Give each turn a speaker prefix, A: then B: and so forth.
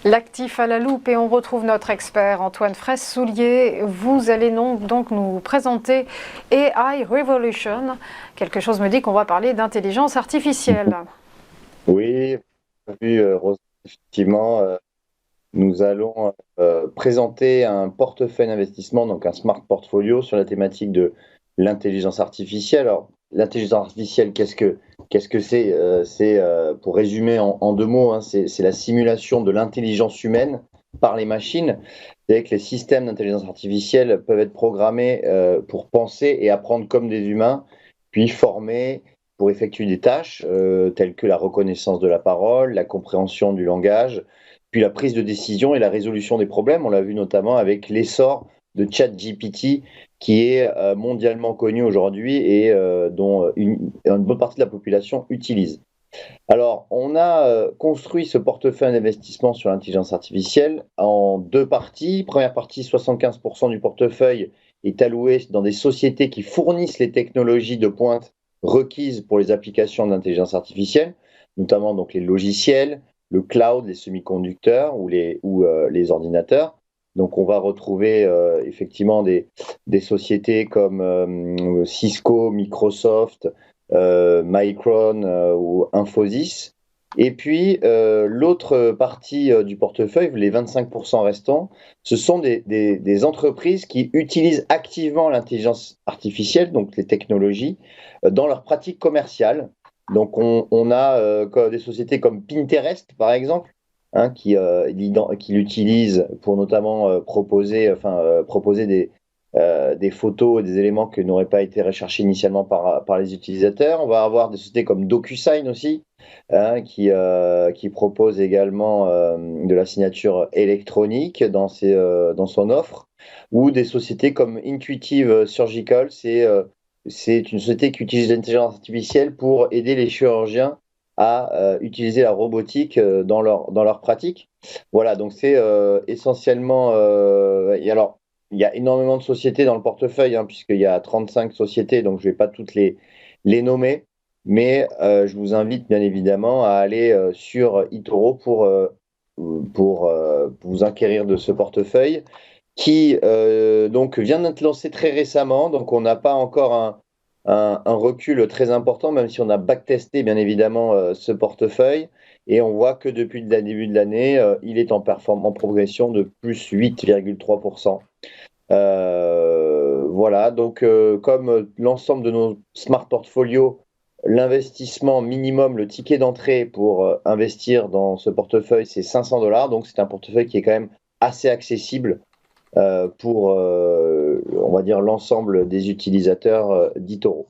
A: L'actif à la loupe et on retrouve notre expert Antoine Fraisse-Soulier. Vous allez donc nous présenter AI Revolution. Quelque chose me dit qu'on va parler d'intelligence artificielle.
B: Oui, vu, Rose, effectivement, nous allons présenter un portefeuille d'investissement, donc un smart portfolio sur la thématique de l'intelligence artificielle. Alors, l'intelligence artificielle, qu'est-ce que c'est? Pour résumer en deux mots, hein, c'est la simulation de l'intelligence humaine par les machines. C'est que les systèmes d'intelligence artificielle peuvent être programmés pour penser et apprendre comme des humains, puis formés pour effectuer des tâches telles que la reconnaissance de la parole, la compréhension du langage, puis la prise de décision et la résolution des problèmes. On l'a vu notamment avec l'essor de ChatGPT, qui est mondialement connu aujourd'hui et dont une bonne partie de la population utilise. Alors, on a construit ce portefeuille d'investissement sur l'intelligence artificielle en deux parties. Première partie, 75% du portefeuille est alloué dans des sociétés qui fournissent les technologies de pointe requises pour les applications de l'intelligence artificielle, notamment donc les logiciels, le cloud, les semi-conducteurs ou les ordinateurs. Donc, on va retrouver effectivement des sociétés comme Cisco, Microsoft, Micron ou Infosys. Et puis, l'autre partie du portefeuille, les 25% restants, ce sont des entreprises qui utilisent activement l'intelligence artificielle, donc les technologies, dans leurs pratiques commerciales. Donc, on a des sociétés comme Pinterest, par exemple, hein, qui l'utilisent pour notamment proposer des photos et des éléments qui n'auraient pas été recherchés initialement par les utilisateurs. On va avoir des sociétés comme DocuSign aussi, hein, qui propose également de la signature électronique dans son offre, ou des sociétés comme Intuitive Surgical, c'est une société qui utilise l'intelligence artificielle pour aider les chirurgiens à utiliser la robotique dans leur pratique. Voilà, donc c'est essentiellement... et alors, il y a énormément de sociétés dans le portefeuille, hein, puisqu'il y a 35 sociétés, donc je ne vais pas toutes les nommer, mais je vous invite bien évidemment à aller sur eToro pour vous acquérir de ce portefeuille qui donc vient d'être lancé très récemment, donc on n'a pas encore un recul très important, même si on a backtesté bien évidemment ce portefeuille, et on voit que depuis le début de l'année, il est en progression de plus 8,3%. Voilà, donc comme l'ensemble de nos smart portfolios, l'investissement minimum, le ticket d'entrée pour investir dans ce portefeuille, c'est 500 $. Donc c'est un portefeuille qui est quand même assez accessible pour, on va dire, l'ensemble des utilisateurs d'eToro.